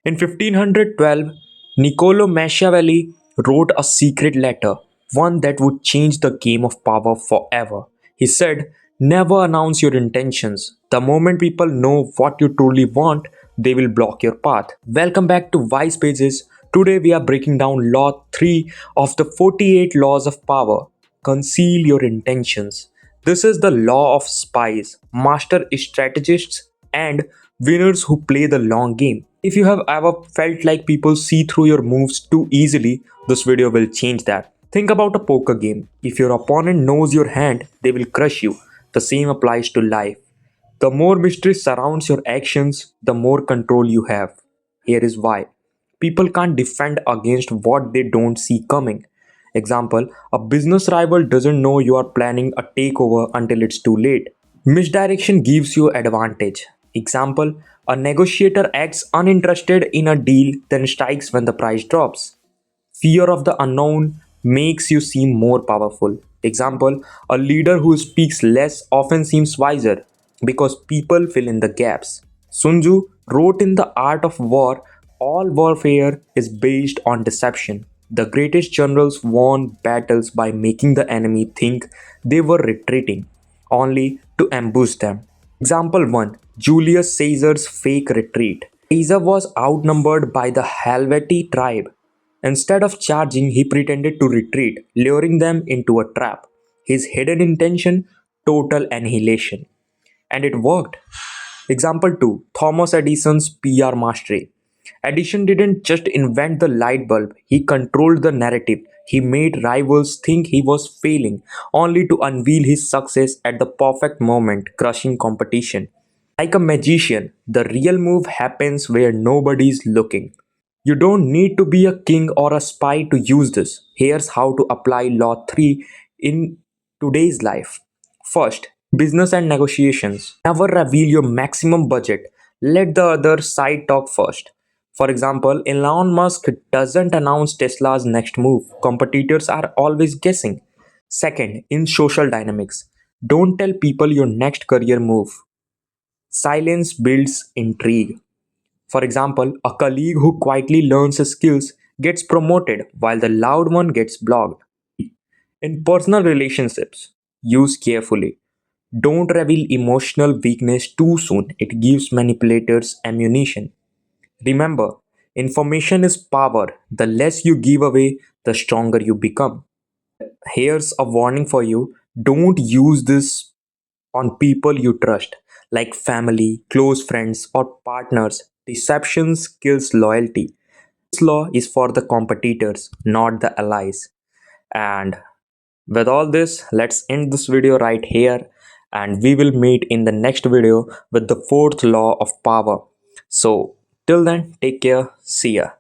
In 1512, Niccolo Machiavelli wrote a secret letter, one that would change the game of power forever. He said, "Never announce your intentions. The moment people know what you truly want, they will block your path." Welcome back to Wise Pages. Today we are breaking down Law 3 of the 48 Laws of Power. Conceal your intentions. This is the law of spies, master strategists, and winners who play the long game. If you have ever felt like people see through your moves too easily, this video will change that. Think about a poker game. If your opponent knows your hand, they will crush you. The same applies to life. The more mystery surrounds your actions, the more control you have. Here is why. People can't defend against what they don't see coming. Example, a business rival doesn't know you are planning a takeover until it's too late. Misdirection gives you advantage. Example, a negotiator acts uninterested in a deal then strikes when the price drops. Fear of the unknown makes you seem more powerful. Example, a leader who speaks less often seems wiser because people fill in the gaps. Sun Tzu wrote in The Art of War, all warfare is based on deception. The greatest generals won battles by making the enemy think they were retreating, only to ambush them. Example 1, Julius Caesar's fake retreat. Caesar was outnumbered by the Helvetii tribe. Instead of charging, he pretended to retreat, luring them into a trap. His hidden intention, total annihilation. And it worked. Example 2, Thomas Edison's PR mastery. Edison didn't just invent the light bulb, he controlled the narrative. He made rivals think he was failing, only to unveil his success at the perfect moment, crushing competition. Like a magician, the real move happens where nobody's looking. You don't need to be a king or a spy to use this. Here's how to apply Law 3 in today's life. First, business and negotiations. Never reveal your maximum budget. Let the other side talk first. For example, Elon Musk doesn't announce Tesla's next move. Competitors are always guessing. Second, in social dynamics, don't tell people your next career move. Silence builds intrigue. For example, a colleague who quietly learns his skills gets promoted while the loud one gets blocked. In personal relationships, use carefully. Don't reveal emotional weakness too soon, it gives manipulators ammunition. Remember, information is power. The less you give away, the stronger you become. Here's a warning for you, don't use this on people you trust, like family, close friends, or partners. Deception kills loyalty. This law is for the competitors, not the allies. And with all this, let's end this video right here. And we will meet in the next video with the fourth law of power. So, till then, take care. See ya.